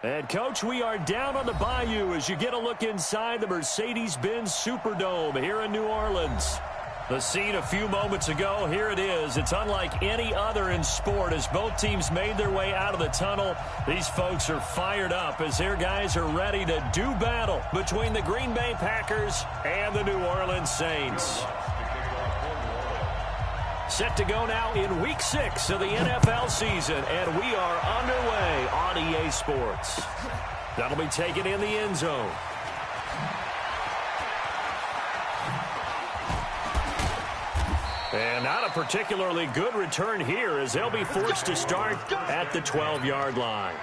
And, Coach, we are down on the bayou as you get a look inside the Mercedes-Benz Superdome here in New Orleans. The scene a few moments ago, here it is. It's unlike any other in sport as both teams made their way out of the tunnel. These folks are fired up as their guys are ready to do battle between the Green Bay Packers and the New Orleans Saints. Set to go now in Week 6 of the NFL season, and we are underway on EA Sports. That'll be taken in the end zone. And not a particularly good return here as they'll be forced to start at the 12-yard line.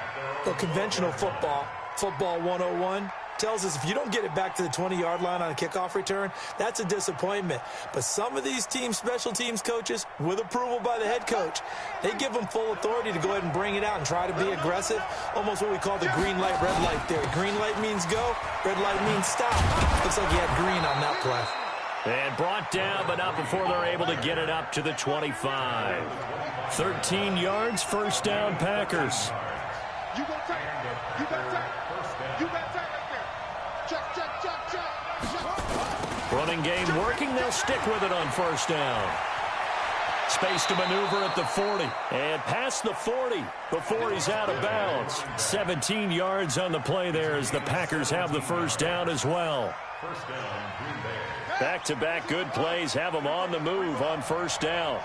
Well, conventional football 101, tells us if you don't get it back to the 20-yard line on a kickoff return, that's a disappointment. But some of these special teams coaches, with approval by the head coach, they give them full authority to go ahead and bring it out and try to be aggressive, almost what we call the green light, red light theory. Green light means go, red light means stop. Looks like you had green on that play. And brought down, but not before they're able to get it up to the 25. 13 yards, first down, Packers. You got time. You got time. You got time right there. Check. Running game working. They'll stick with it on first down. Space to maneuver at the 40. And past the 40 before he's out of bounds. 17 yards on the play there as the Packers have the first down as well. First down, Green Bay. Back-to-back good plays have them on the move on first down.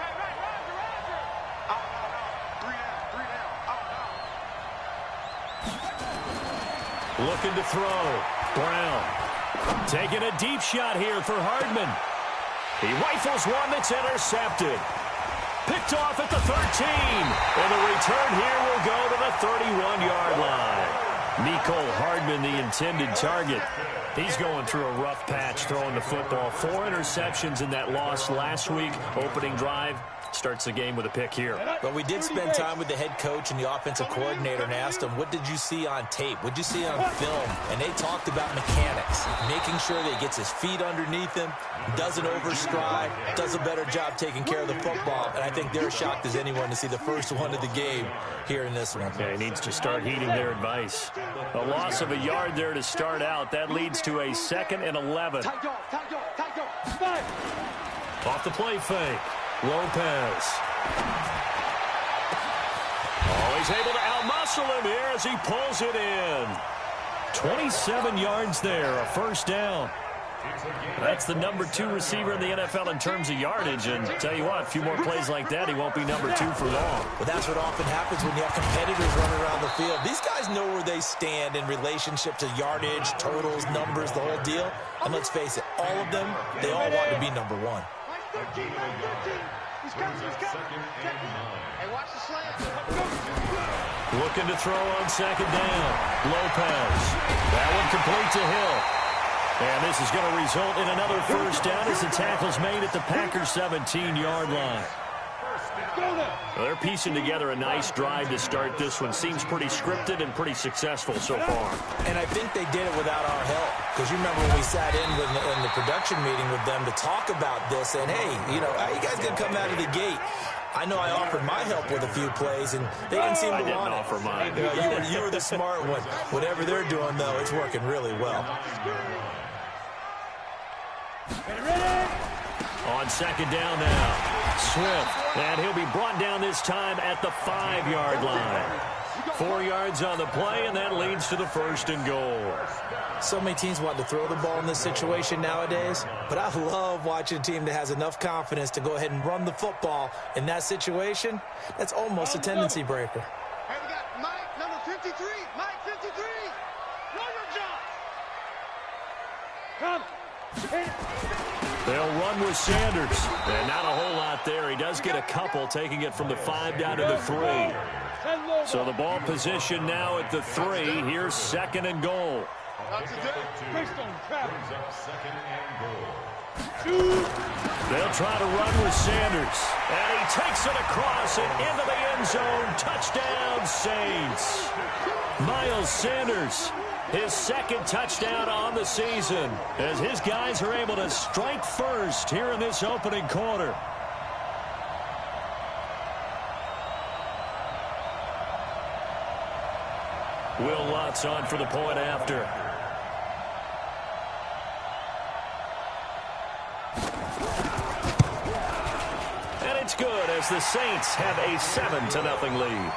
Looking to throw. Brown taking a deep shot here for Hardman. He rifles one that's intercepted. Picked off at the 13. And the return here will go to the 31-yard line. Mecole Hardman, the intended target. He's going through a rough patch throwing the football. 4 interceptions in that loss last week. Opening drive. Starts the game with a pick here. But we did spend time with the head coach and the offensive coordinator and asked him, what did you see on tape? What did you see on film? And they talked about mechanics, making sure that he gets his feet underneath him, doesn't overstride, does a better job taking care of the football. And I think they're shocked as anyone to see the first one of the game here in this one. Yeah, he needs to start heeding their advice. A loss of a yard there to start out. That leads to a 2nd and 11. Off the play fake. Lopez. Oh, he's able to outmuscle him here as he pulls it in. 27 yards there, a first down. That's the number 2 receiver in the NFL in terms of yardage. And tell you what, a few more plays like that, he won't be number 2 for long. Well, that's what often happens when you have competitors running around the field. These guys know where they stand in relationship to yardage, totals, numbers, the whole deal. And let's face it, all of them, they all want to be number 1. He's coming. Hey, watch the slant. Looking to throw on 2nd down. Lopez. That one complete to Hill. And this is going to result in another first down as the tackle's made at the Packers' 17-yard line. Well, they're piecing together a nice drive to start this one. Seems pretty scripted and pretty successful so far. And I think they did it without our help. Because you remember when we sat in the production meeting with them to talk about this. And, hey, how you guys going to come out of the gate? I know I offered my help with a few plays, and they didn't seem to want it. I didn't offer mine. You were the smart one. Whatever they're doing, though, it's working really well. On 2nd down now. Swift, and he'll be brought down this time at the 5-yard line. 4 yards on the play, and that leads to the 1st and goal. So many teams want to throw the ball in this situation nowadays, but I love watching a team that has enough confidence to go ahead and run the football in that situation. That's almost a tendency breaker. Hey, we got Mike, number 53. Mike, 53. Run your job. Come. They'll run with Sanders. And not a whole lot there. He does get a couple, taking it from the 5 down to the 3. So the ball position now at the 3. Here's 2nd and goal. They'll try to run with Sanders. And he takes it across and into the end zone. Touchdown, Saints. Miles Sanders, his 2nd touchdown on the season, as his guys are able to strike first here in this opening quarter. We'll timeouts on for the point after. And it's good as the Saints have a 7-0 lead.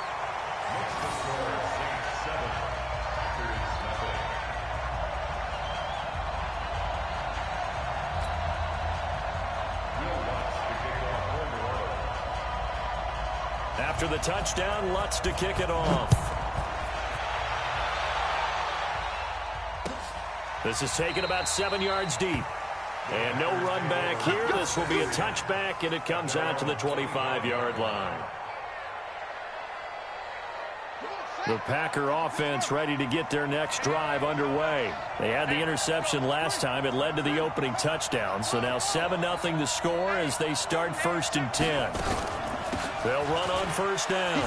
After the touchdown, Lutz to kick it off. This is taken about 7 yards deep. And no run back here. This will be a touchback, and it comes out to the 25-yard line. The Packer offense ready to get their next drive underway. They had the interception last time. It led to the opening touchdown. So now 7-0 to score as they start 1st and 10. They'll run on 1st down.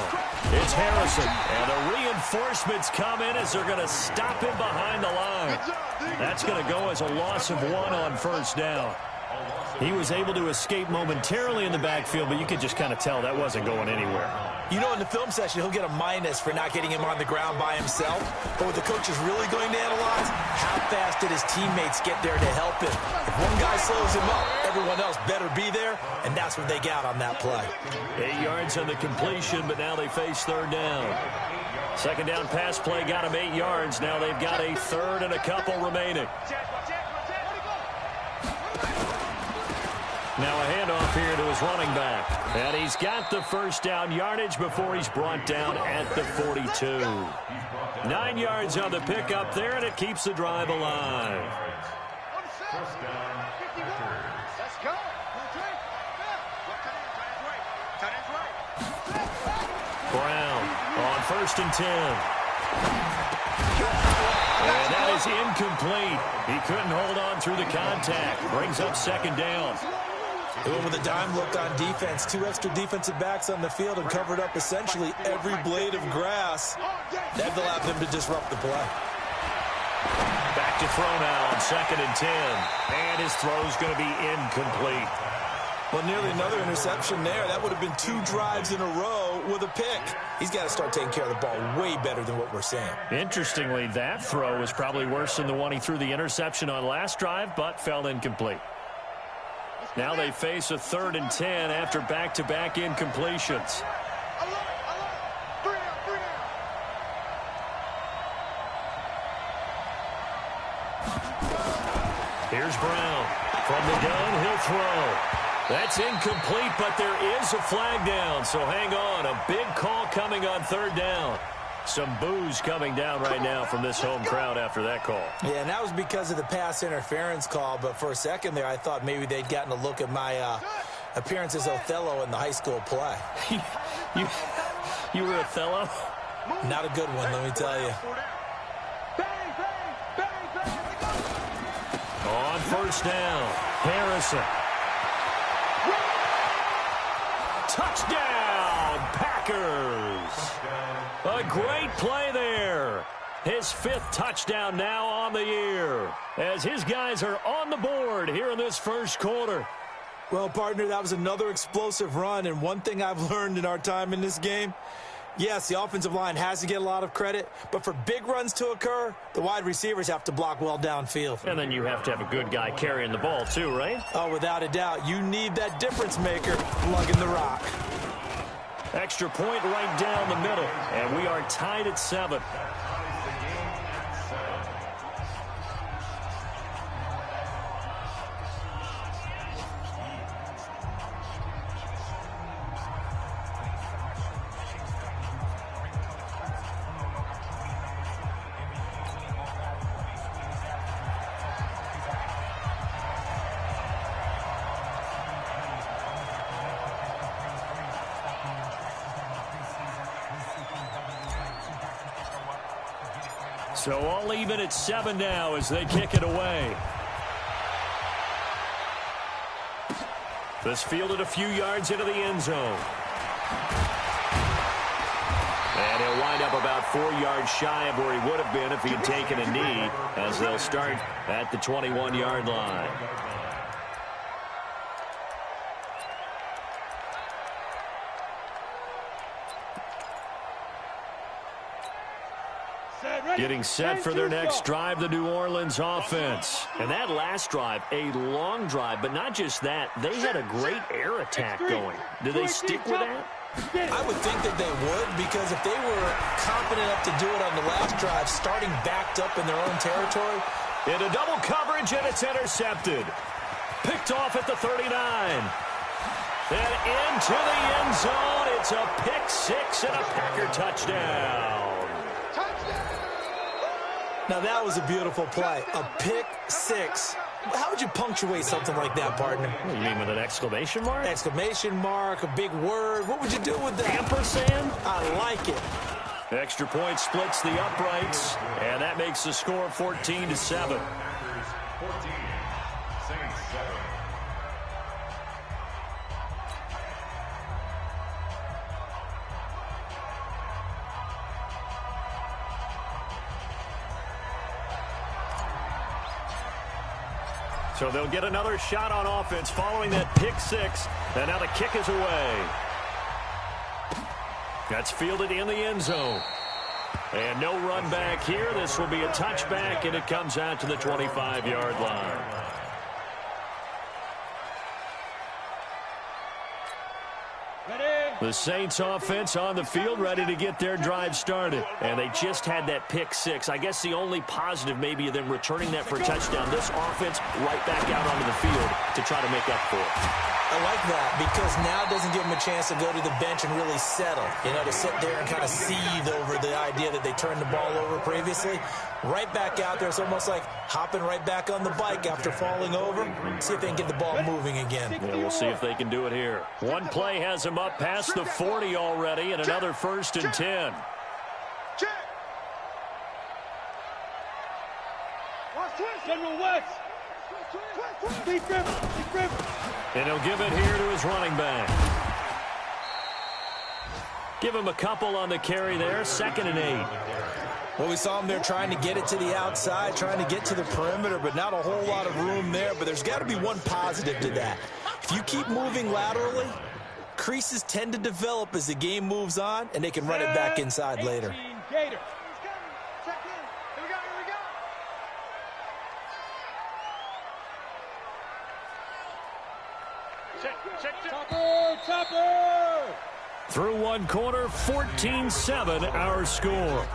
It's Harrison. And the reinforcements come in as they're going to stop him behind the line. That's going to go as a loss of 1 on 1st down. He was able to escape momentarily in the backfield, but you could just kind of tell that wasn't going anywhere. You know, in the film session, he'll get a minus for not getting him on the ground by himself. But what the coach is really going to analyze, how fast did his teammates get there to help him? If one guy slows him up, everyone else better be there, and that's what they got on that play. 8 yards on the completion, but now they face 3rd down. 2nd down pass play got him 8 yards. Now they've got a 3rd and a couple remaining. Now a handoff here to his running back. And he's got the 1st down yardage before he's brought down at the 42. 9 yards on the pickup there, and it keeps the drive alive. Brown on 1st and 10. And that is incomplete. He couldn't hold on through the contact. Brings up 2nd down. They went with a dime look on defense. 2 extra defensive backs on the field and covered up essentially every blade of grass. That allowed them to disrupt the play. Back to throw now on 2nd and 10. And his throw's going to be incomplete. Well, nearly another interception there. That would have been 2 drives in a row with a pick. He's got to start taking care of the ball way better than what we're seeing. Interestingly, that throw was probably worse than the one he threw the interception on last drive, but fell incomplete. Now they face a 3rd and 10 after back-to-back incompletions. Here's Brown. From the gun, he'll throw. That's incomplete, but there is a flag down, so hang on. A big call coming on 3rd down. Some boos coming down right now from this home crowd after that call. Yeah, and that was because of the pass interference call, but for a second there I thought maybe they'd gotten a look at my appearance as Othello in the high school play. You were Othello? Not a good one, let me tell you. On 1st down, Harrison. Touchdown, Packers! A great play there. His 5th touchdown now on the year as his guys are on the board here in this 1st quarter. Well, partner, that was another explosive run, and one thing I've learned in our time in this game, yes, the offensive line has to get a lot of credit, but for big runs to occur, the wide receivers have to block well downfield. And then you have to have a good guy carrying the ball too, right? Oh, without a doubt. You need that difference maker lugging the rock. Extra point right down the middle, and we are tied at 7. So all even at 7 now as they kick it away. This fielded a few yards into the end zone. And he'll wind up about 4 yards shy of where he would have been if he had taken a knee, as they'll start at the 21-yard line. Getting set for their next drive, the New Orleans offense. And that last drive, a long drive, but not just that. They had a great air attack going. Do they stick with that? I would think that they would, because if they were confident enough to do it on the last drive, starting backed up in their own territory. Into double coverage, and it's intercepted. Picked off at the 39. Then into the end zone. It's a pick six and a Packer touchdown. Now that was a beautiful play. A pick six. How would you punctuate something like that, partner? You mean with an exclamation mark? Exclamation mark, a big word. What would you do with that? Ampersand? I like it. Extra point splits the uprights, and that makes the score 14-7. So they'll get another shot on offense following that pick six. And now the kick is away. That's fielded in the end zone. And no run back here. This will be a touchback, and it comes out to the 25-yard line. The Saints offense on the field, ready to get their drive started. And they just had that pick six. I guess the only positive maybe of them returning that for a touchdown. This offense right back out onto the field to try to make up for it. I like that, because now it doesn't give them a chance to go to the bench and really settle. You know, to sit there and kind of seethe over the idea that they turned the ball over previously. Right back out there. It's almost like hopping right back on the bike after falling over. See if they can get the ball moving again. Yeah, we'll see if they can do it here. One play has them up past the 40 already, and another 1st and 10. General West. And he'll give it here to his running back. Give him a couple on the carry there. 2nd and 8. Well, we saw him there trying to get it to the outside, trying to get to the perimeter, but not a whole lot of room there. But there's got to be one positive to that. If you keep moving laterally, creases tend to develop as the game moves on, and they can run it back inside later. Gator. Chopper! Through one quarter, 14-7 our score.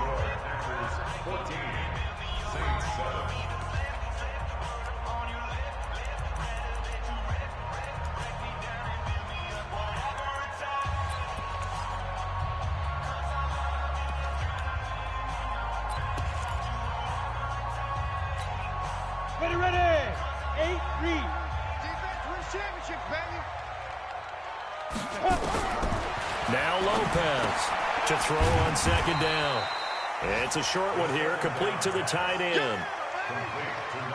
Ready. 8-3. Defense wins championships, baby. Now Lopez to throw on 2nd down. It's a short one here, complete to the tight end.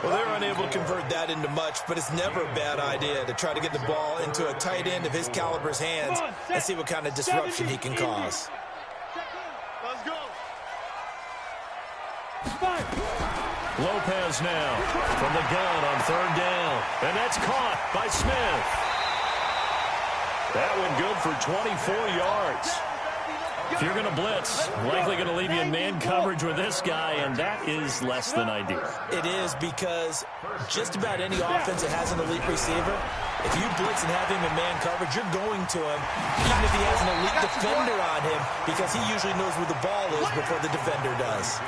Well, they're unable to convert that into much, but it's never a bad idea to try to get the ball into a tight end of his caliber's hands and see what kind of disruption he can cause. Let's go. Lopez now from the gun on 3rd down. And that's caught by Smith. That one good for 24 yards. If you're going to blitz, likely going to leave you in man coverage with this guy, and that is less than ideal. It is, because just about any offense that has an elite receiver, if you blitz and have him in man coverage, you're going to him, even if he has an elite defender on him, because he usually knows where the ball is before the defender does.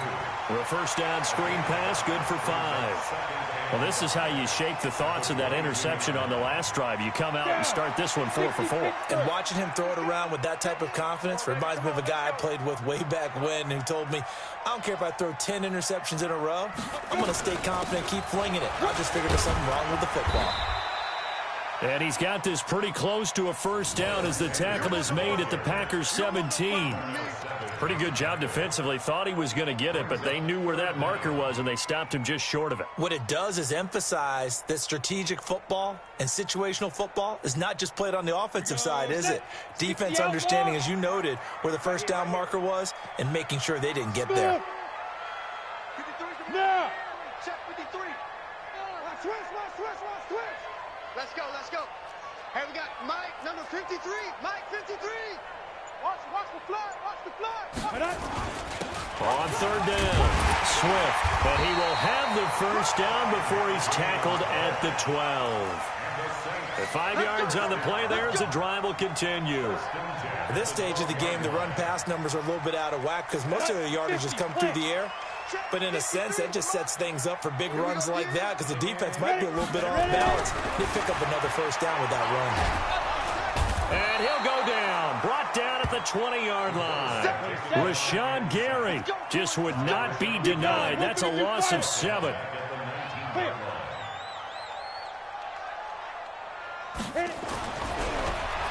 A 1st down screen pass, good for 5. Well, this is how you shake the thoughts of that interception on the last drive. You come out and start this one 4 for 4. And watching him throw it around with that type of confidence reminds me of a guy I played with way back when who told me, I don't care if I throw 10 interceptions in a row, I'm going to stay confident, keep flinging it. I just figured there's something wrong with the football. And he's got this pretty close to a 1st down as the tackle is made at the Packers 17. Pretty good job defensively. Thought he was going to get it, but they knew where that marker was, and they stopped him just short of it. What it does is emphasize that strategic football and situational football is not just played on the offensive side, is it? Defense understanding, as you noted, where the 1st down marker was and making sure they didn't get there. Now. Check 53. Switch. Let's go. Hey, we got Mike, number 53. Mike, 53. Watch the fly. On third down, Swift. But he will have the first down before he's tackled at the 12. At 5 yards on the play there as the drive will continue. At this stage of the game, the run-pass numbers are a little bit out of whack because most of the yardage has come through the air. But in a sense, that just sets things up for big runs like that because the defense might be a little bit off balance. They pick up another first down with that run. And he'll go down. Brought down at the 20-yard line. Rashawn Gary just would not be denied. That's a loss of 7.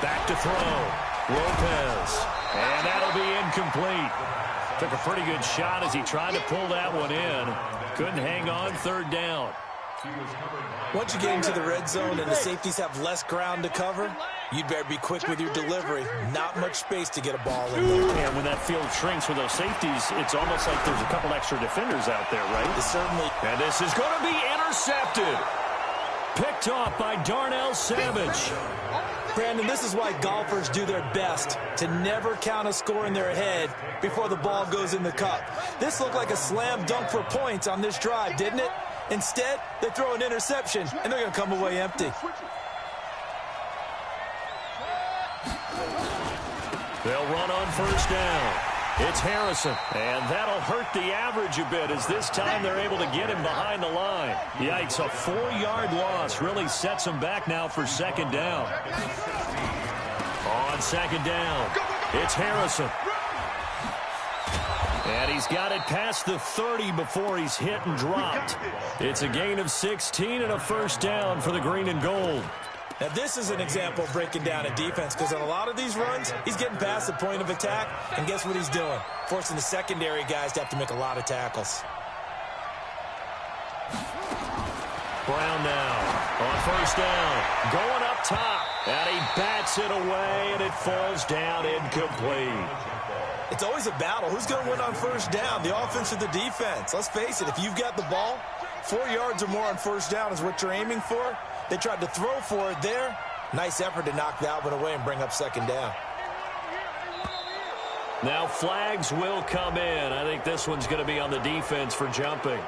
Back to throw. Lopez. And that'll be incomplete. Took a pretty good shot as he tried to pull that one in. Couldn't hang on third down. Once you get into the red zone and the safeties have less ground to cover, you'd better be quick with your delivery. Not much space to get a ball in there. And when that field shrinks with those safeties, it's almost like there's a couple extra defenders out there, right? Certainly. And this is going to be intercepted. Picked off by Darnell Savage. Brandon, this is why golfers do their best to never count a score in their head before the ball goes in the cup. This looked like a slam dunk for points on this drive, didn't it? Instead, they throw an interception, and they're going to come away empty. They'll run on first down. It's Harrison, and that'll hurt the average a bit as this time they're able to get him behind the line. Yikes, a 4-yard loss really sets him back now for second down. On second down, it's Harrison. And he's got it past the 30 before he's hit and dropped. It's a gain of 16 and a first down for the green and gold. Now, this is an example of breaking down a defense because on a lot of these runs, he's getting past the point of attack, and guess what he's doing? Forcing the secondary guys to have to make a lot of tackles. Brown now on first down, going up top, and he bats it away, and it falls down incomplete. It's always a battle. Who's going to win on first down, the offense or the defense? Let's face it, if you've got the ball, 4 yards or more on first down is what you're aiming for. They tried to throw for it there. Nice effort to knock that one away and bring up second down. Now flags will come in. I think this one's going to be on the defense for jumping.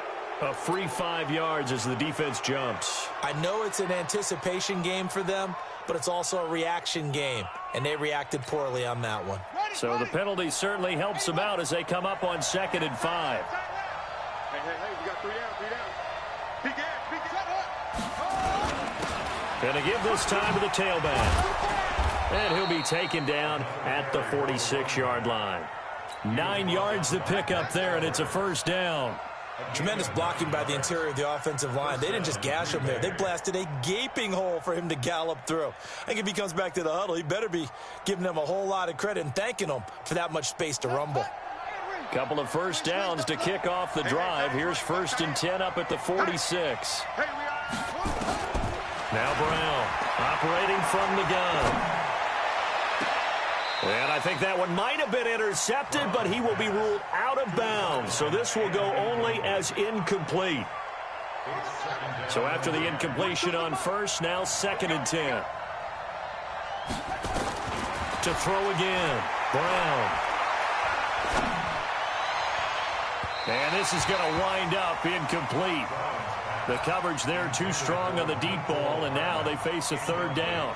A free 5 yards as the defense jumps. I know it's an anticipation game for them, but it's also a reaction game, and they reacted poorly on that one. So the penalty certainly helps them out as they come up on 2nd and 5. Hey, we got 3 down, 3 down. Going to give this time to the tailback. And he'll be taken down at the 46-yard line. 9 yards to pick up there, and it's a first down. Tremendous blocking by the interior of the offensive line. They didn't just gash him there. They blasted a gaping hole for him to gallop through. I think if he comes back to the huddle, he better be giving them a whole lot of credit and thanking them for that much space to rumble. Couple of first downs to kick off the drive. Here's 1st and 10 up at the 46. Now Brown operating from the gun. And I think that one might have been intercepted, but he will be ruled out of bounds. So this will go only as incomplete. So after the incompletion on first, now 2nd and 10. To throw again, Brown. And this is going to wind up incomplete. The coverage there too strong on the deep ball, and now they face a 3rd down.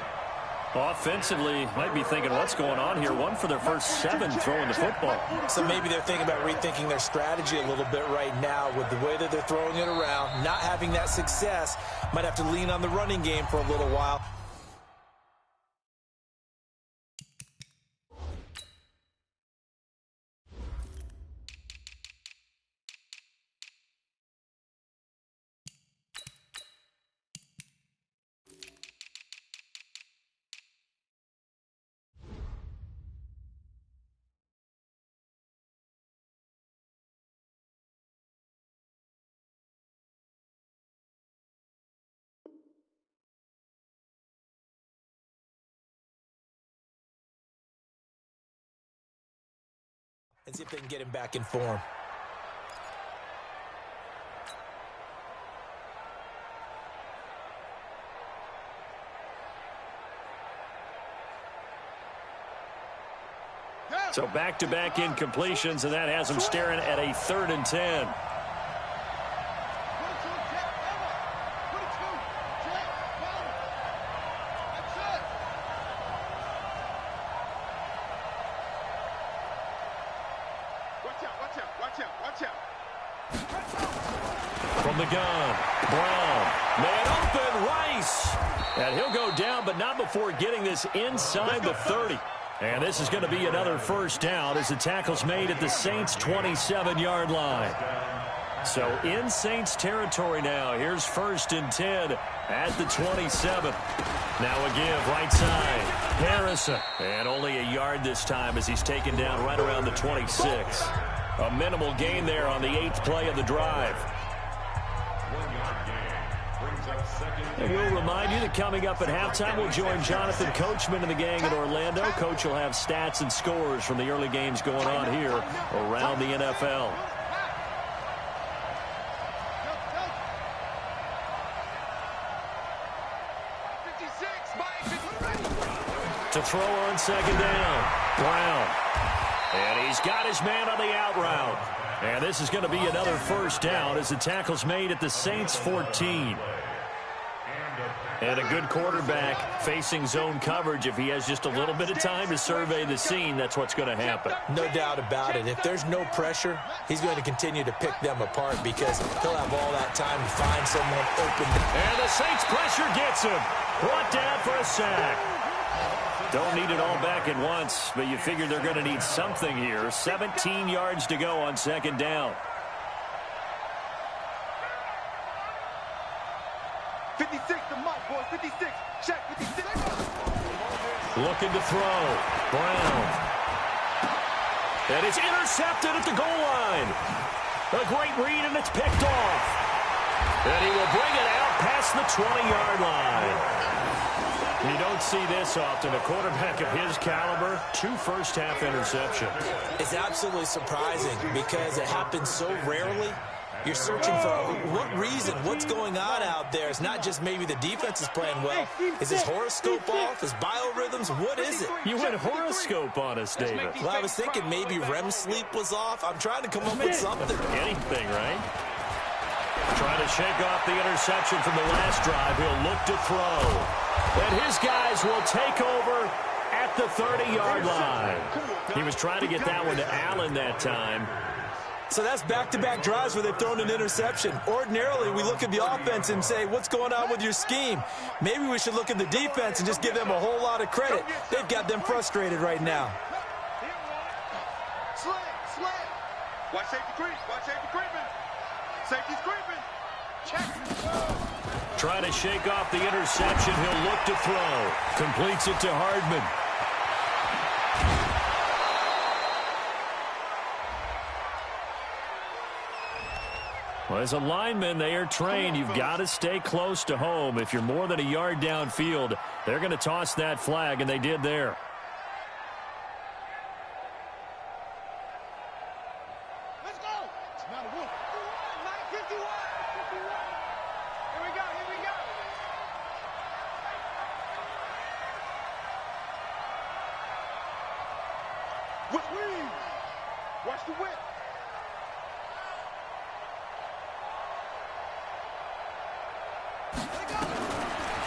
Offensively, might be thinking, what's going on here? 1 for their first 7 throwing the football. So maybe they're thinking about rethinking their strategy a little bit right now with the way that they're throwing it around. Not having that success, might have to lean on the running game for a little while. And see if they can get him back in form. So back-to-back incompletions, and that has them staring at a 3rd and 10. From the gun, Brown, man open, Rice. And he'll go down, but not before getting this inside the 30. And this is going to be another first down as the tackle's made at the Saints' 27-yard line. So in Saints territory now. Here's 1st and 10 at the 27. Now a give right side. Harrison. And only a yard this time as he's taken down right around the 26. A minimal gain there on the 8th play of the drive. And we'll remind you that coming up at halftime, we'll join Jonathan Coachman and the gang in Orlando. Coach will have stats and scores from the early games going on here around the NFL. To throw on 2nd down, Brown. And he's got his man on the out route. And this is going to be another first down as the tackle's made at the Saints' 14. And a good quarterback facing zone coverage. If he has just a little bit of time to survey the scene, that's what's going to happen. No doubt about it. If there's no pressure, he's going to continue to pick them apart because he'll have all that time to find someone open. And the Saints pressure gets him. Brought down for a sack. Don't need it all back at once, but you figure they're going to need something here. 17 yards to go on 2nd down. 56, the mark, boys. 56. Check, 56. Looking to throw. Brown. And it's intercepted at the goal line. A great read, and it's picked off. And he will bring it out past the 20-yard line. You don't see this often. A quarterback of his caliber, 2 first-half interceptions. It's absolutely surprising because it happens so rarely. You're searching for what reason, what's going on out there. It's not just maybe the defense is playing well. Is his horoscope off? His biorhythms? What is it? You went horoscope on us, David. Well, I was thinking maybe REM sleep was off. I'm trying to come up with something. Anything, right? Trying to shake off the interception from the last drive. He'll look to throw. And his guys will take over at the 30-yard line. He was trying to get that one to Allen that time. So that's back-to-back drives where they've thrown an interception. Ordinarily, we look at the offense and say, what's going on with your scheme? Maybe we should look at the defense and just give them a whole lot of credit. They've got them frustrated right now. Slant. Watch safety creep. Watch safety creeping. Safety's creeping. Check. Trying to shake off the interception. He'll look to throw. Completes it to Hardman. Well, as a lineman, they are trained. You've got to stay close to home. If you're more than a yard downfield, they're going to toss that flag, and they did there. Let's go. Now the wolf. 51. Here we go. Whip. Watch the whip.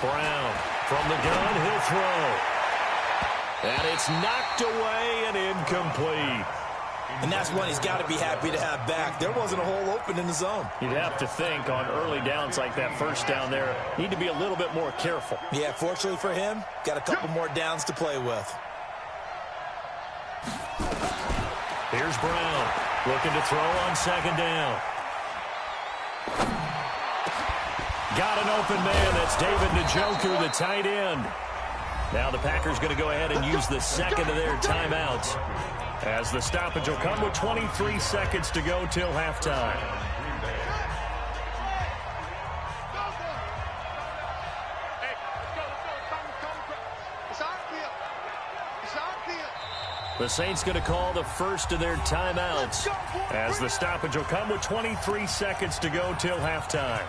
Brown from the gun, he'll throw. And it's knocked away and incomplete. And that's one he's got to be happy to have back. There wasn't a hole open in the zone. You'd have to think on early downs like that first down there, need to be a little bit more careful. Yeah, fortunately for him, got a couple more downs to play with. Here's Brown looking to throw on 2nd down. Got an open man. That's David Njoku, the tight end. Now the Packers going to go ahead and use the second of their timeouts as the stoppage will come with 23 seconds to go till halftime. The Saints going to call the first of their timeouts as the stoppage will come with 23 seconds to go till halftime.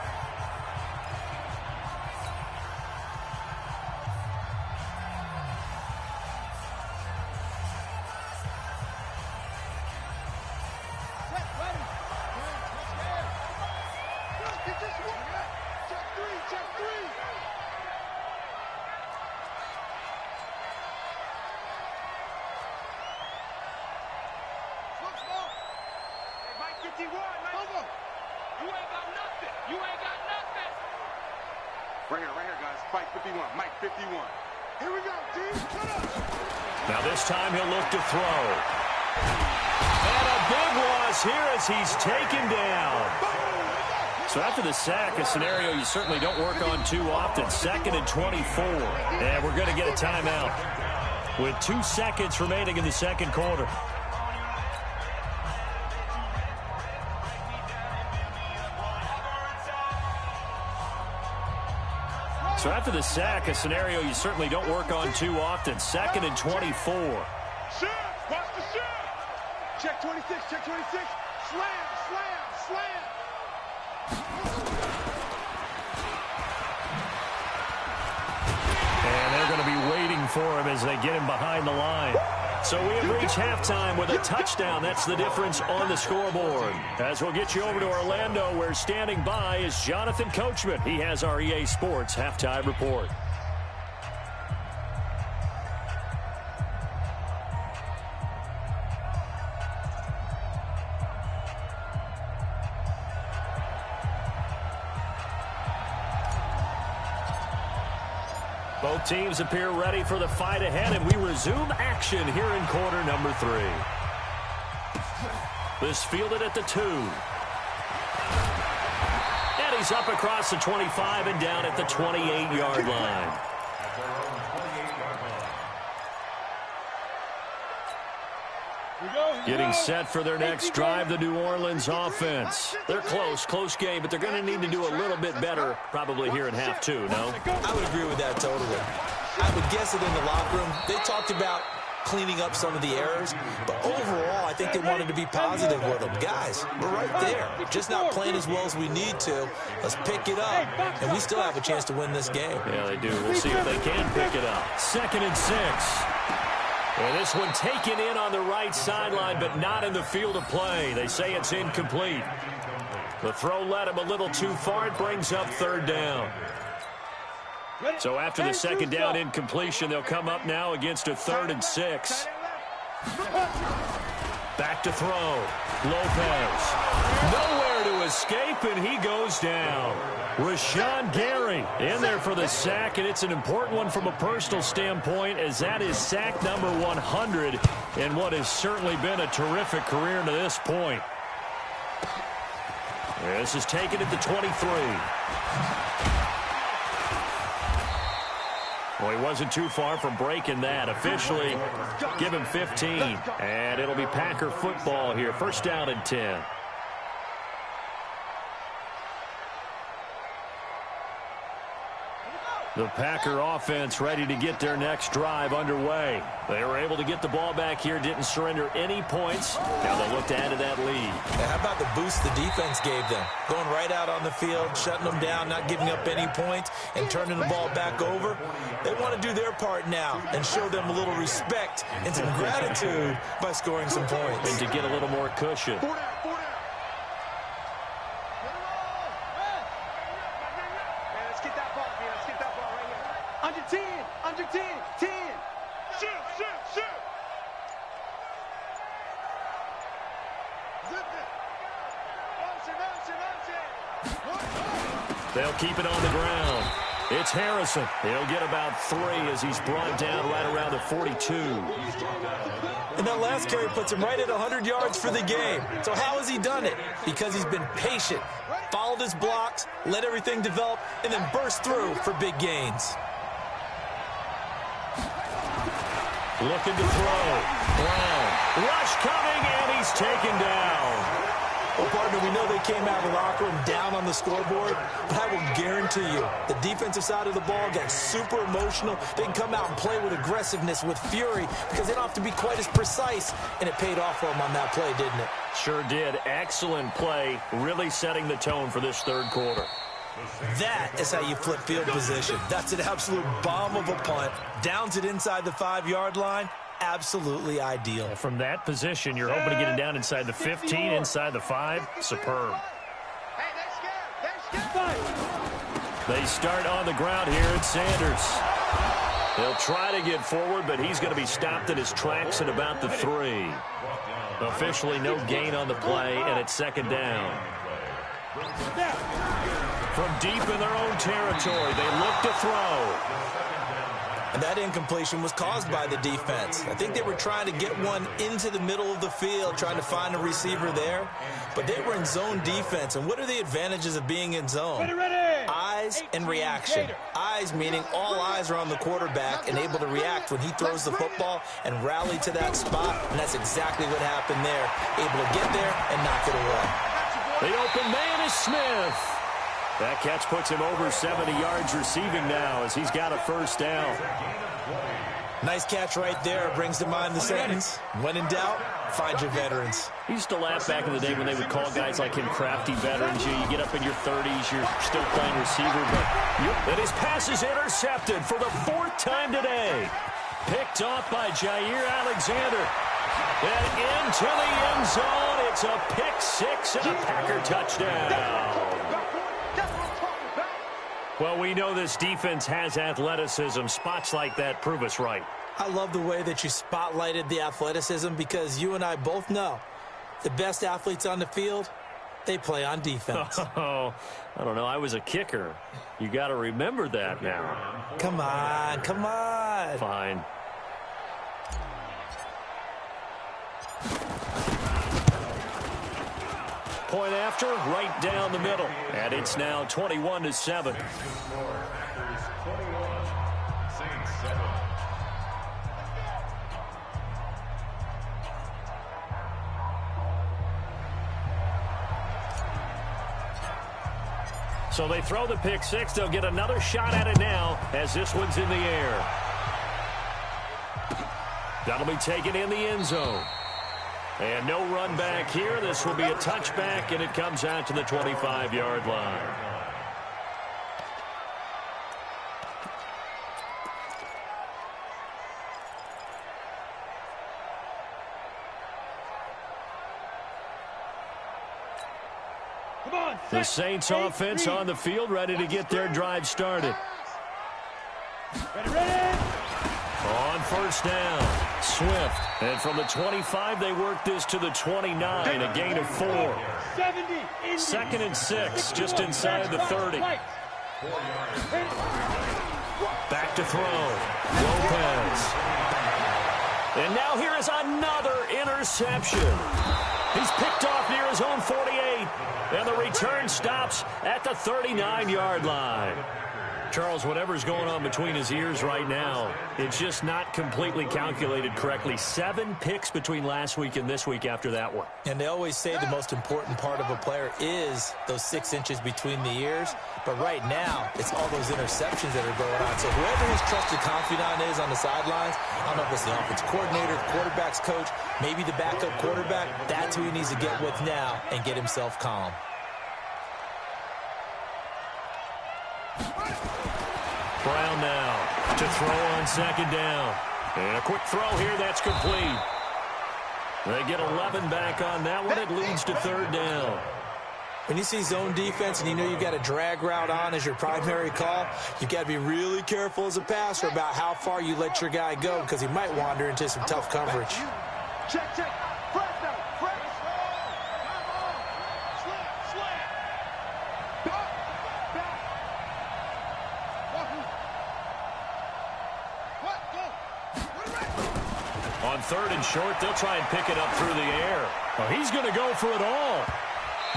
51, man. You ain't got nothing. You ain't got nothing. Right here, guys. Fight 51. Mike 51. Here we go, D. Cut up. Now this time he'll look to throw. And a big loss here as he's taken down. So after the sack, a scenario you certainly don't work on too often. 2nd and 24. And we're going to get a timeout with 2 seconds remaining in the second quarter. So after the sack, a scenario you certainly don't work on too often. 2nd and 24. Shoot! Watch the shoot! Check 26, check 26. Slam, slam, slam. And they're going to be waiting for him as they get him behind the line. So we have reached halftime with a touchdown. That's the difference on the scoreboard. As we'll get you over to Orlando, where standing by is Jonathan Coachman. He has our EA Sports halftime report. Both teams appear ready for the fight ahead, and we resume action here in quarter number 3. This fielded at the 2. And he's up across the 25 and down at the 28-yard line. Getting set for their next drive, the New Orleans offense. They're close game, but they're going to need to do a little bit better probably here in half 2, no? I would agree with that totally. I would guess it in the locker room. They talked about cleaning up some of the errors, but overall, I think they wanted to be positive with them. Guys, we're right there. Just not playing as well as we need to. Let's pick it up, and we still have a chance to win this game. Yeah, they do. We'll see if they can pick it up. 2nd and 6. And this one taken in on the right sideline, but not in the field of play. They say it's incomplete. The throw led him a little too far. It brings up 3rd down. So after the 2nd down incompletion, they'll come up now against a 3rd and 6. Back to throw. Lopez. Nowhere to escape, and he goes down. Rashawn Gary in there for the sack, and it's an important one from a personal standpoint, as that is sack number 100 in what has certainly been a terrific career to this point. This is taken at the 23. Well, he wasn't too far from breaking that. Officially, give him 15. And it'll be Packer football here. 1st down and 10. The Packer offense ready to get their next drive underway. They were able to get the ball back here, didn't surrender any points. Now they look to add to that lead. Yeah, how about the boost the defense gave them? Going right out on the field, shutting them down, not giving up any points, and turning the ball back over. They want to do their part now and show them a little respect and some gratitude by scoring some points. And to get a little more cushion. Under 10, under 10, 10. Shoot, shoot, shoot. Zip it. They'll keep it on the ground. It's Harrison. He'll get about 3 as he's brought down right around the 42. And that last carry puts him right at 100 yards for the game. So how has he done it? Because he's been patient, followed his blocks, let everything develop, and then burst through for big gains. Looking to throw. Brown. Rush coming, and he's taken down. Well, partner, we know they came out of the locker room down on the scoreboard, but I will guarantee you the defensive side of the ball got super emotional. They can come out and play with aggressiveness, with fury, because they don't have to be quite as precise, and it paid off for them on that play, didn't it? Sure did. Excellent play, really setting the tone for this 3rd quarter. That is how you flip field position. That's an absolute bomb of a punt. Downs it inside the 5-yard line. Absolutely ideal. From that position, you're hoping to get it down inside the 15, inside the 5. Superb. Hey, they're scared. They start on the ground here at Sanders. He'll try to get forward, but he's going to be stopped in his tracks at about the 3. Officially no gain on the play, and it's second down. From deep in their own territory, they look to throw. And that incompletion was caused by the defense. I think they were trying to get one into the middle of the field, trying to find a receiver there. But they were in zone defense. And what are the advantages of being in zone? Eyes and reaction. Eyes meaning all eyes are on the quarterback and able to react when he throws the football and rally to that spot. And that's exactly what happened there. Able to get there and knock it away. The open man is Smith. That catch puts him over 70 yards receiving now as he's got a first down. Nice catch right there. Brings to mind the sentence, when in doubt, find your veterans. He used to laugh back in the day when they would call guys like him crafty veterans. You get up in your 30s, you're still playing receiver. But his pass is intercepted for the 4th time today. Picked off by Jair Alexander. And into the end zone. It's a pick 6 and a Packer touchdown. Well, we know this defense has athleticism. Spots like that prove us right. I love the way that you spotlighted the athleticism because you and I both know the best athletes on the field, they play on defense. Oh, I don't know. I was a kicker. You got to remember that now. Come on, come on. Fine. Point after, right down the middle. And it's now 21-7. So they throw the pick 6. They'll get another shot at it now as this one's in the air. That'll be taken in the end zone. And no run back here. This will be a touchback, and it comes out to the 25-yard line. The Saints offense on the field, ready to get their drive started. On first down, Swift. And from the 25, they work this to the 29, a gain of 4. 2nd and 6, just inside the 30. Back to throw. Lopez. And now here is another interception. He's picked off near his own 48. And the return stops at the 39-yard line. Charles, whatever's going on between his ears right now, it's just not completely calculated correctly. 7 picks between last week and this week after that one. And they always say the most important part of a player is those 6 inches between the ears. But right now, it's all those interceptions that are going on. So whoever his trusted confidant is on the sidelines, I don't know if it's the offensive coordinator, the quarterback's coach, maybe the backup quarterback, that's who he needs to get with now and get himself calm. Brown now to throw on 2nd down. And a quick throw here, that's complete. They get 11 back on that one. It leads to 3rd down. When you see zone defense and you know you've got a drag route on as your primary call, you've got to be really careful as a passer about how far you let your guy go because he might wander into some tough coverage. Check, check. Press now. Press. Slant. Back. On 3rd and short, they'll try and pick it up through the air. Oh, he's going to go for it all.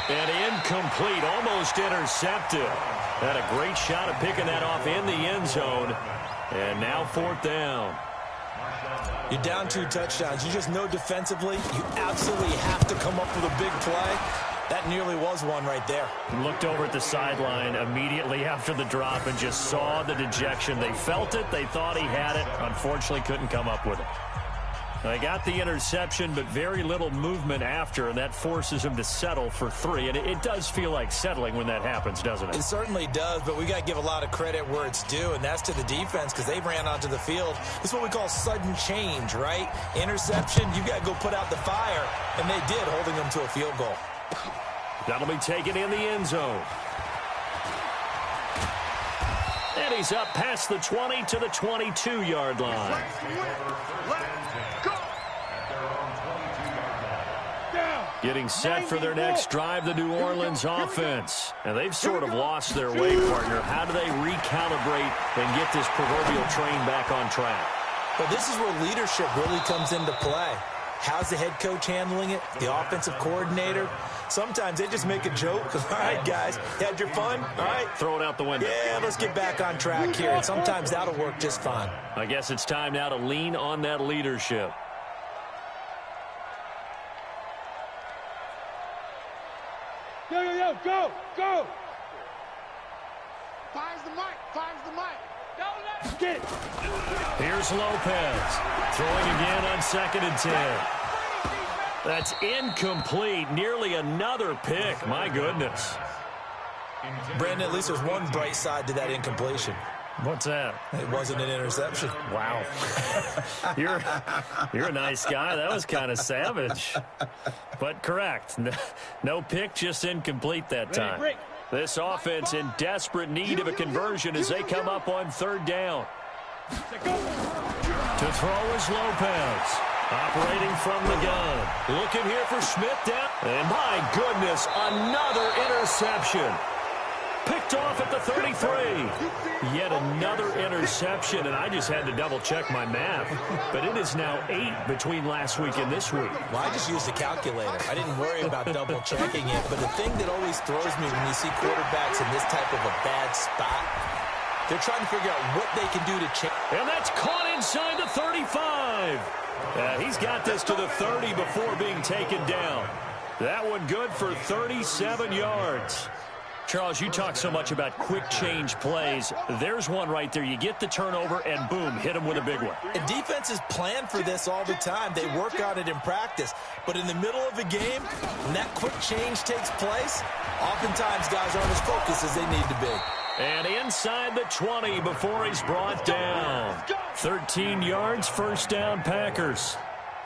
And incomplete, almost intercepted. Had a great shot at picking that off in the end zone. And now 4th down. You're down 2 touchdowns. You just know defensively you absolutely have to come up with a big play. That nearly was one right there. Looked over at the sideline immediately after the drop and just saw the dejection. They felt it. They thought he had it. Unfortunately, couldn't come up with it. They got the interception, but very little movement after, and that forces him to settle for 3. And it does feel like settling when that happens, doesn't it? It certainly does, but we got to give a lot of credit where it's due, and that's to the defense because they ran onto the field. This is what we call sudden change, right? Interception, you got to go put out the fire, and they did, holding them to a field goal. That'll be taken in the end zone. And he's up past the 20 to the 22-yard line. Let's go. Getting set for their next drive, the New Orleans offense. And they've sort of lost their way, partner. How do they recalibrate and get this proverbial train back on track? Well, this is where leadership really comes into play. How's the head coach handling it? The offensive coordinator? Sometimes they just make a joke. All right, guys, had your fun? All right. Throw it out the window. Yeah, let's get back on track here. And sometimes that'll work just fine. I guess it's time now to lean on that leadership. Yo, go. Fires the mic. Don't let him get it. Here's Lopez. Throwing again on 2nd and 10. That's incomplete. Nearly another pick. My goodness. Brandon, at least there's one bright side to that incompletion. What's that? It wasn't an interception. Wow. You're a nice guy. That was kind of savage. But correct. No pick, just incomplete that time. This offense in desperate need of a conversion as they come up on 3rd down. To throw is Lopez. Operating from the gun. Looking here for Smith down. And my goodness, another interception. Picked off at the 33. Yet another interception, and I just had to double-check my math. But it is now 8 between last week and this week. Well, I just used a calculator. I didn't worry about double-checking it. But the thing that always throws me when you see quarterbacks in this type of a bad spot, they're trying to figure out what they can do to change. And that's caught inside the 35. He's got this to the 30 before being taken down. That one good for 37 yards. Charles, you talk so much about quick change plays. There's one right there. You get the turnover, and boom, hit him with a big one. And defenses plan for this all the time. They work on it in practice. But in the middle of a game, when that quick change takes place, oftentimes guys aren't as focused as they need to be. And inside the 20 before he's brought down. 13 yards, 1st down, Packers.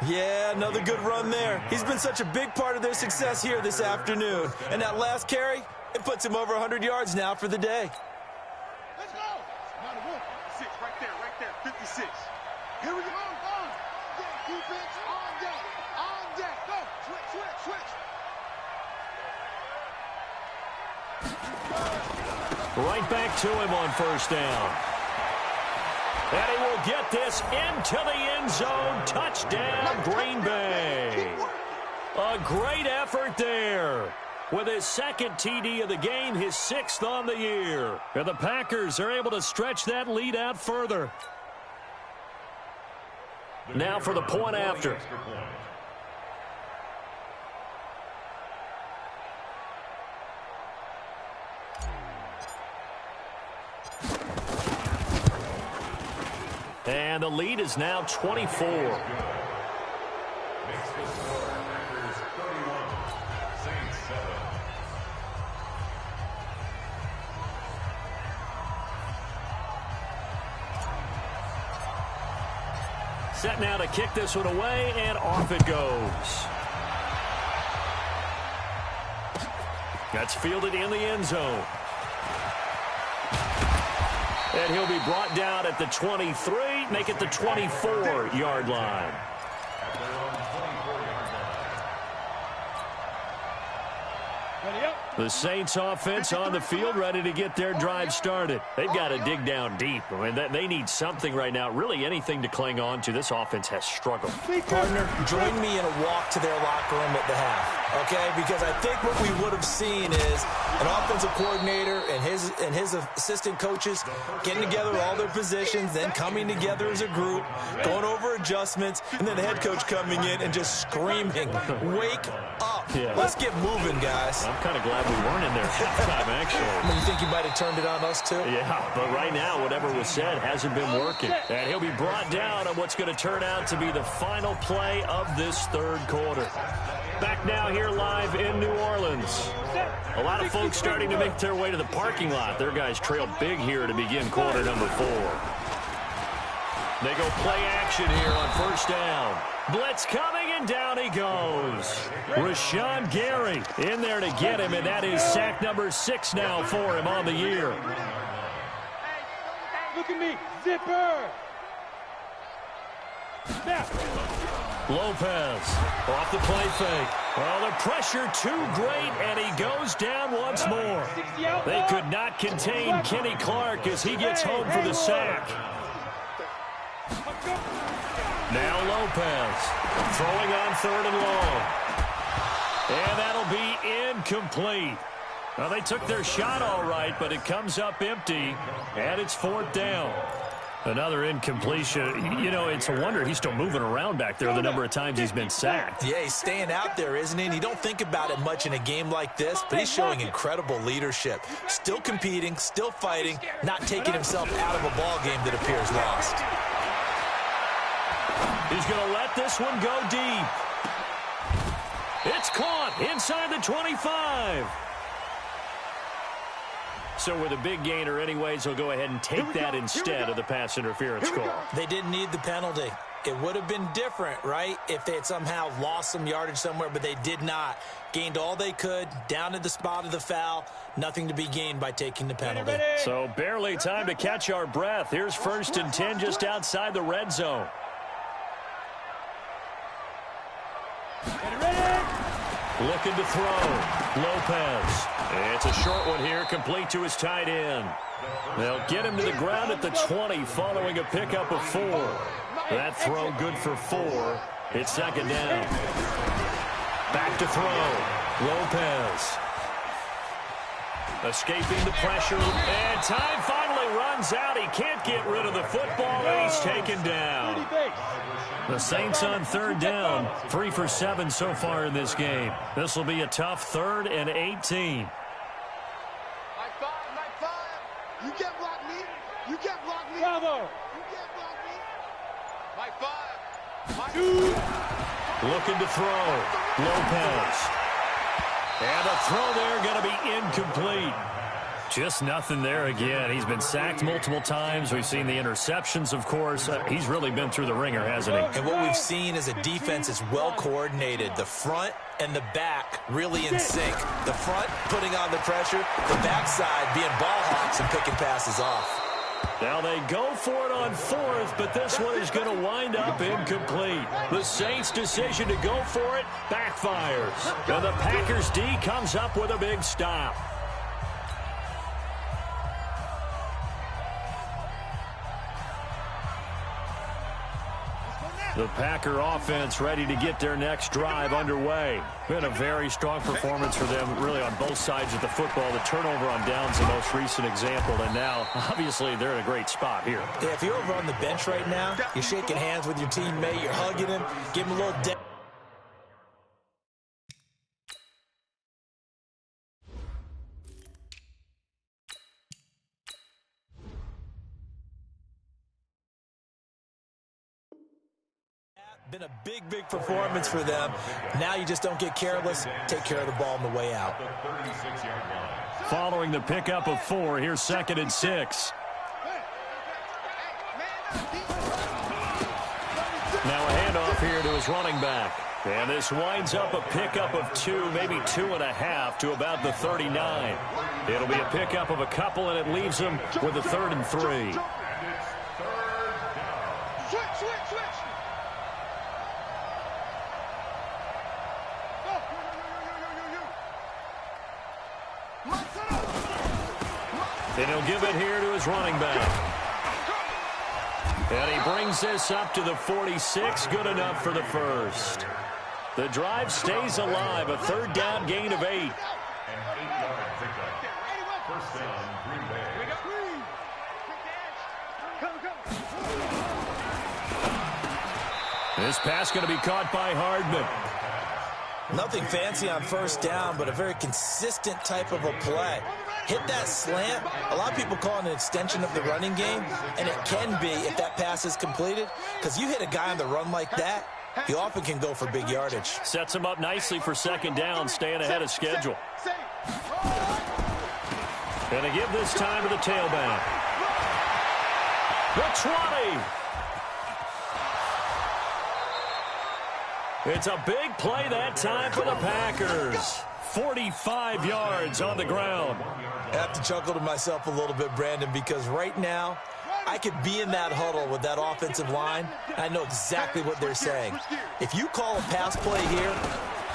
Yeah, another good run there. He's been such a big part of their success here this afternoon. And that last carry, it puts him over 100 yards now for the day. Let's go. Not a wolf. 6 right there. 56. Here we go. On deck, defense. On deck. Go. Switch. Right back to him on 1st down. And he will get this into the end zone. Touchdown, Green Bay. A great effort there. With his 2nd TD of the game, his 6th on the year. And the Packers are able to stretch that lead out further. Now for the point after. And the lead is now 24. Set now to kick this one away, and off it goes. That's fielded in the end zone. And he'll be brought down at the 23, make it the 24-yard line. The Saints offense on the field, ready to get their drive started. They've got to dig down deep. I mean, they need something right now, really anything to cling on to. This offense has struggled. Partner, join me in a walk to their locker room at the half, okay? Because I think what we would have seen is an offensive coordinator and his assistant coaches getting together all their positions, then coming together as a group, going over adjustments, and then the head coach coming in and just screaming, "Wake up. Yeah. Let's get moving, guys." I'm kind of glad we weren't in there halftime, actually. You think you might have turned it on us, too? Yeah, but right now, whatever was said hasn't been working. And he'll be brought down on what's going to turn out to be the final play of this 3rd quarter. Back now here live in New Orleans. A lot of folks starting to make their way to the parking lot. Their guys trailed big here to begin quarter number 4. They go play action here on 1st down. Blitz coming, and down he goes. Rashawn Gary in there to get him, and that is sack number 6 now for him on the year. Look at me. Zipper. Snap. Lopez off the play fake. Well, the pressure too great, and he goes down once more. They could not contain Kenny Clark as he gets home for the sack. Now Lopez throwing on 3rd and long. And that'll be incomplete. Well, they took their shot all right, but it comes up empty, and it's 4th down. Another incompletion. You know, it's a wonder he's still moving around back there the number of times he's been sacked. Yeah, he's staying out there, isn't he? And you don't think about it much in a game like this, but he's showing incredible leadership. Still competing, still fighting, not taking himself out of a ball game that appears lost. He's going to let this one go deep. It's caught inside the 25. So with a big gainer anyways, he'll go ahead and take that instead of the pass interference call. They didn't need the penalty. It would have been different, right, if they had somehow lost some yardage somewhere, but they did not. Gained all they could, down to the spot of the foul. Nothing to be gained by taking the penalty. So barely time to catch our breath. Here's 1st and 10 just outside the red zone. Looking to throw. Lopez. It's a short one here, complete to his tight end. They'll get him to the ground at the 20 following a pickup of 4. That throw good for 4. It's 2nd down. Back to throw. Lopez. Escaping the pressure. And time finally runs out. He can't get rid of the football, and he's taken down. The Saints on 3rd down, 3 for 7 so far in this game. This will be a tough 3rd and 18. You can't block me. You can't block me. Bravo. You can't block me. My 5. Looking to throw. Lopez. And a throw there going to be incomplete. Just nothing there again. He's been sacked multiple times. We've seen the interceptions, of course. He's really been through the ringer, hasn't he? And what we've seen is a defense is well coordinated. The front and the back really in sync. The front putting on the pressure, the backside being ball hawks and picking passes off. Now they go for it on 4th, but this one is going to wind up incomplete. The Saints' decision to go for it backfires. And the Packers' D comes up with a big stop. The Packer offense ready to get their next drive underway. Been a very strong performance for them, really, on both sides of the football. The turnover on downs, the most recent example, and now, obviously, they're in a great spot here. Yeah, if you're over on the bench right now, you're shaking hands with your teammate, you're hugging him, give him a little dip. Been a big performance for them. Now you just don't get careless. Take care of the ball on the way out. Following the pickup of 4, here's 2nd and 6. Now a handoff here to his running back. And this winds up a pickup of 2, maybe 2.5 to about the 39. It'll be a pickup of a couple, and it leaves them with a 3rd and 3. And he'll give it here to his running back. And he brings this up to the 46. Good enough for the first. The drive stays alive. A 3rd down gain of 8. This pass going to be caught by Hardman. Nothing fancy on 1st down, but a very consistent type of a play. Hit that slant. A lot of people call it an extension of the running game, and it can be if that pass is completed, because you hit a guy on the run like that, you often can go for big yardage. Sets him up nicely for 2nd down, staying ahead of schedule. Going to give this time to the tailback. The 20. It's a big play that time for the Packers. 45 yards on the ground. I have to chuckle to myself a little bit, Brandon, because right now, I could be in that huddle with that offensive line. I know exactly what they're saying. If you call a pass play here,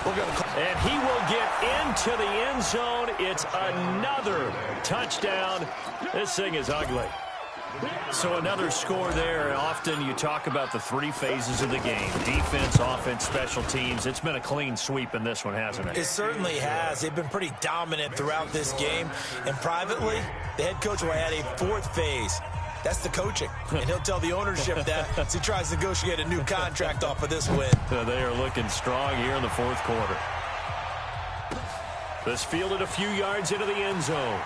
we're going to call. And he will get into the end zone. It's another touchdown. This thing is ugly. So another score there. Often you talk about the three phases of the game: defense, offense, special teams. It's been a clean sweep in this one, hasn't it? It certainly has. They've been pretty dominant throughout this game. And privately, the head coach will add a fourth phase. That's the coaching. And he'll tell the ownership that as he tries to negotiate a new contract off of this win. They are looking strong here in the fourth quarter. This fielded a few yards into the end zone.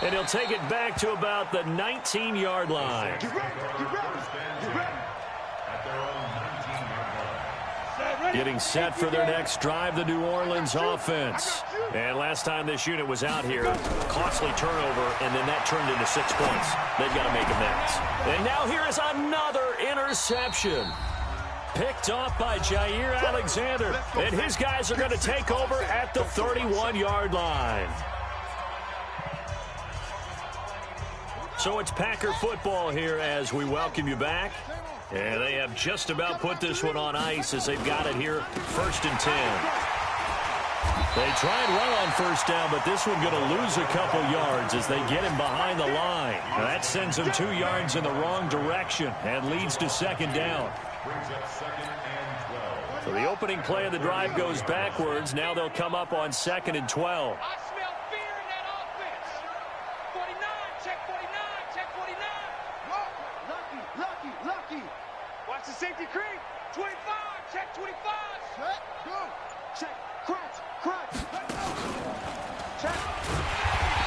And he'll take it back to about the 19-yard line. Getting set for their next drive, the New Orleans offense. And last time this unit was out here, costly turnover, and then that turned into 6 points. They've got to make amends. And now here is another interception. Picked off by Jair Alexander. And his guys are going to take over at the 31-yard line. So it's Packer football here as we welcome you back. And they have just about put this one on ice as they've got it here, 1st and 10. They tried well on first down, but this one going to lose a couple yards as they get him behind the line. Now that sends them 2 yards in the wrong direction and leads to 2nd down. So the opening play of the drive goes backwards. Now they'll come up on 2nd and 12. Watch the safety creep. 25. Check 25. Check. Go. Check. Crunch. Check.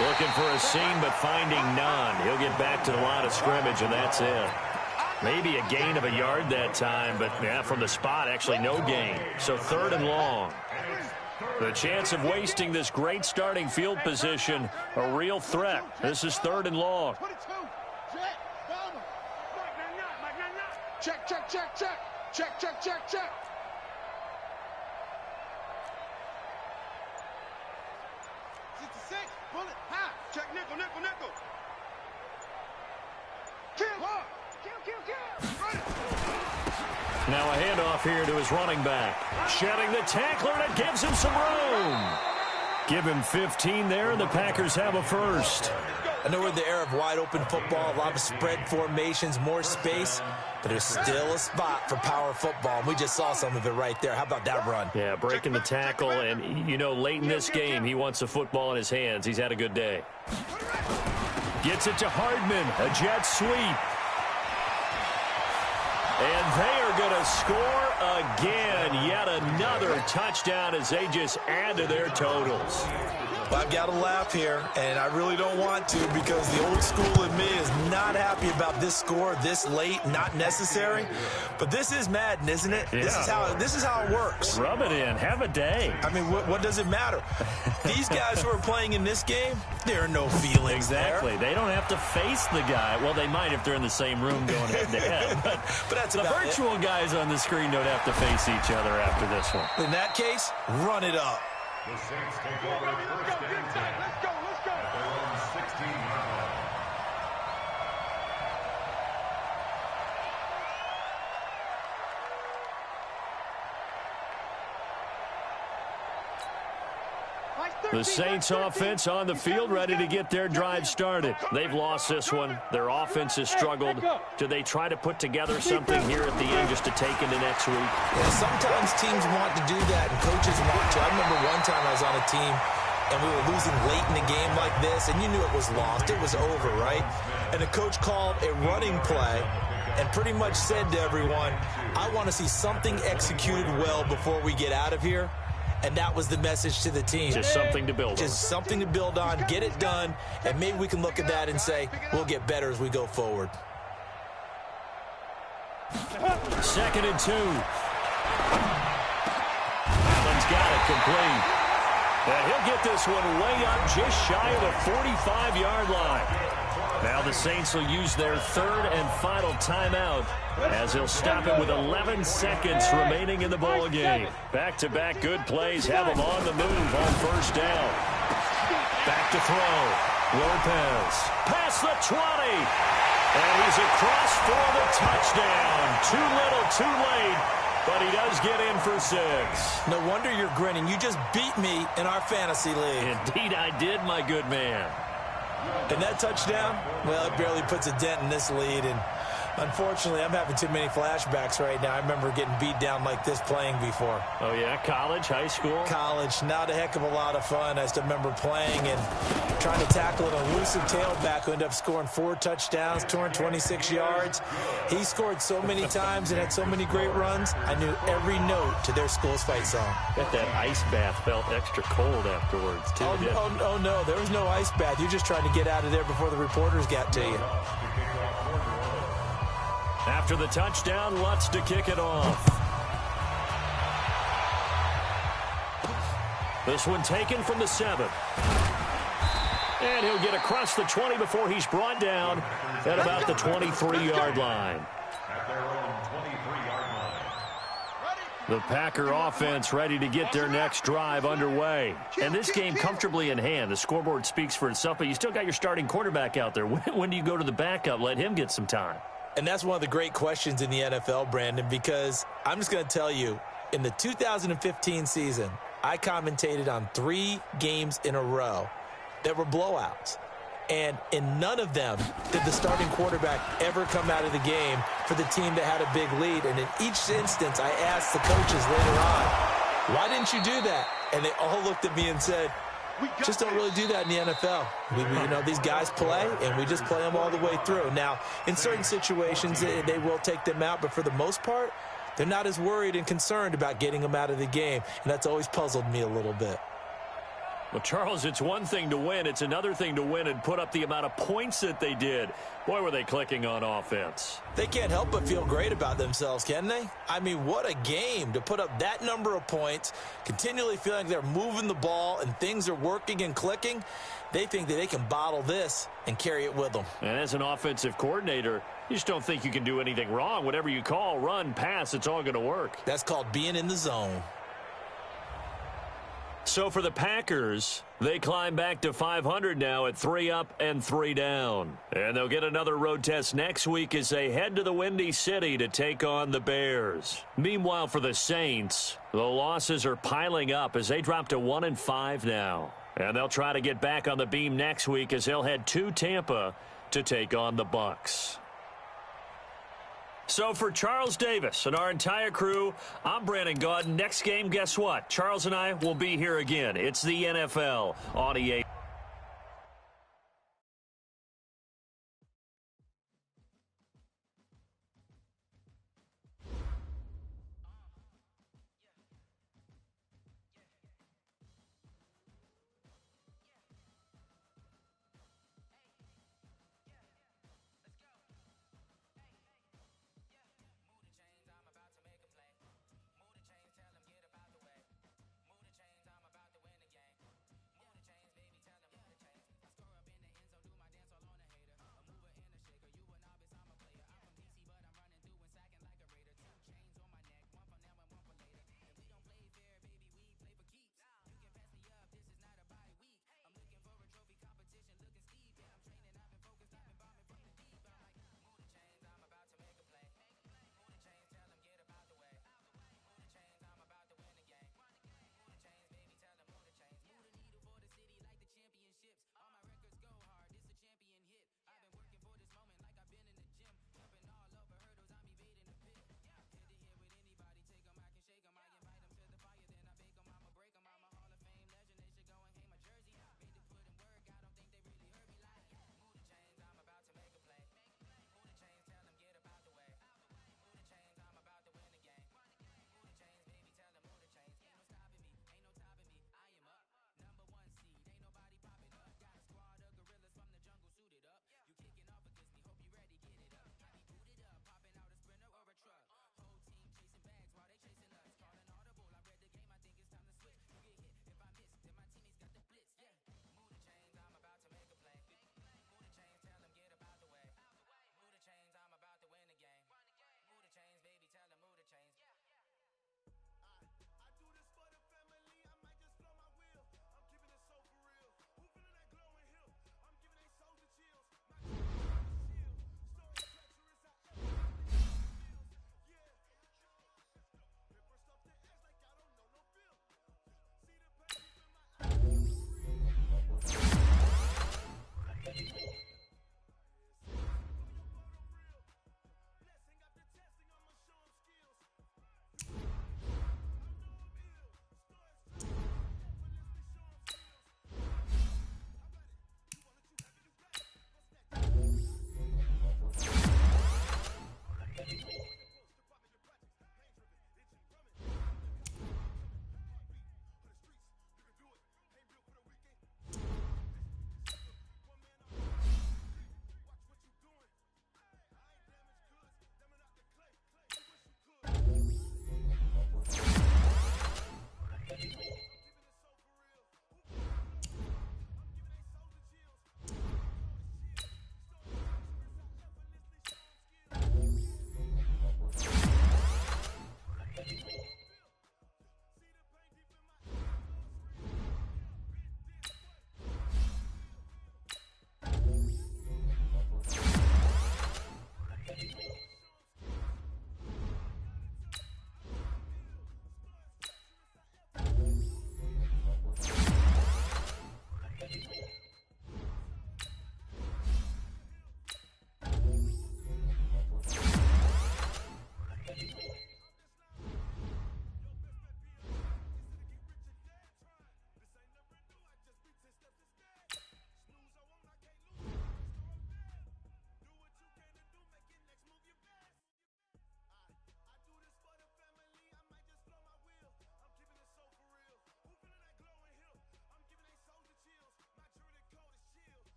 Looking for a seam, but finding none. He'll get back to the line of scrimmage, and that's it. Maybe a gain of a yard that time, but yeah, from the spot, actually no gain. So 3rd and long. The chance of wasting this great starting field position, a real threat. This is 3rd and long. Check. Check. 66, bullet, half. Check, nickel. Kill. Now a handoff here to his running back. Shedding the tackler, and it gives him some room. Give him 15 there, and the Packers have a first. I know we're in the era of wide-open football, a lot of spread formations, more space, but there's still a spot for power football, and we just saw some of it right there. How about that run? Yeah, breaking the tackle, and, you know, late in this game, he wants the football in his hands. He's had a good day. Gets it to Hardman, a jet sweep. And they are going to score again. Yet another touchdown as they just add to their totals. Well, I've got to laugh here, and I really don't want to because the old school in me is not happy about this score this late, not necessary. But this is Madden, isn't it? Yeah. This is how it works. Rub it in. Have a day. I mean, what does it matter? These guys who are playing in this game, there are no feelings Exactly. there. They don't have to face the guy. Well, they might if they're in the same room going head-to-head. But that's the virtual guys on the screen don't have to face each other after this one. In that case, run it up. The Saints take over 1st and 10. Let's go. At their own 16-yard line. The Saints offense on the field ready to get their drive started. They've lost this one. Their offense has struggled. Do they try to put together something here at the end just to take into next week? Yeah, sometimes teams want to do that and coaches want to. I remember one time I was on a team and we were losing late in the game like this, and you knew it was lost. It was over, right? And the coach called a running play and pretty much said to everyone, I want to see something executed well before we get out of here. And that was the message to the team. Just something to build on. Just something to build on, get it done, and maybe we can look at that and say, we'll get better as we go forward. 2nd and 2. Allen's got it complete. And he'll get this one way up just shy of the 45-yard line. Now the Saints will use their 3rd and final timeout as he'll stop it with 11 seconds remaining in the ball game. Back-to-back good plays have them on the move on 1st down. Back to throw. Lopez, past the 20. And he's across for the touchdown. Too little, too late. But he does get in for 6. No wonder you're grinning. You just beat me in our fantasy league. Indeed I did, my good man. And that touchdown, well, it barely puts a dent in this lead. And unfortunately, I'm having too many flashbacks right now. I remember getting beat down like this playing before. Oh, yeah? College, high school? College. Not a heck of a lot of fun. I just remember playing and trying to tackle an elusive tailback who ended up scoring 4 touchdowns, 226 yards. He scored so many times and had so many great runs, I knew every note to their school's fight song. Bet that ice bath felt extra cold afterwards, too. Oh, no. There was no ice bath. You're just trying to get out of there before the reporters got to you. After the touchdown, Lutz to kick it off. This one taken from the 7. And he'll get across the 20 before he's brought down at about the 23-yard line. The Packer offense ready to get their next drive underway. And this game comfortably in hand. The scoreboard speaks for itself, but you still got your starting quarterback out there. When do you go to the backup? Let him get some time. And that's one of the great questions in the NFL, Brandon, because I'm just going to tell you, in the 2015 season, I commentated on 3 games in a row that were blowouts. And in none of them did the starting quarterback ever come out of the game for the team that had a big lead. And in each instance, I asked the coaches later on, why didn't you do that? And they all looked at me and said, just don't really do that in the NFL. You know, these guys play, and we just play them all the way through. Now, in certain situations, they will take them out, but for the most part, they're not as worried and concerned about getting them out of the game, and that's always puzzled me a little bit. Well, Charles, it's one thing to win. It's another thing to win and put up the amount of points that they did. Boy, were they clicking on offense. They can't help but feel great about themselves, can they? I mean, what a game to put up that number of points, continually feeling like they're moving the ball and things are working and clicking. They think that they can bottle this and carry it with them. And as an offensive coordinator, you just don't think you can do anything wrong. Whatever you call, run, pass, it's all going to work. That's called being in the zone. So for the Packers, they climb back to 500 now at 3 up and 3 down. And they'll get another road test next week as they head to the Windy City to take on the Bears. Meanwhile, for the Saints, the losses are piling up as they drop to 1-5 now. And they'll try to get back on the beam next week as they'll head to Tampa to take on the Bucs. So for Charles Davis and our entire crew, I'm Brandon Gaudin. Next game, guess what? Charles and I will be here again. It's the NFL on EA.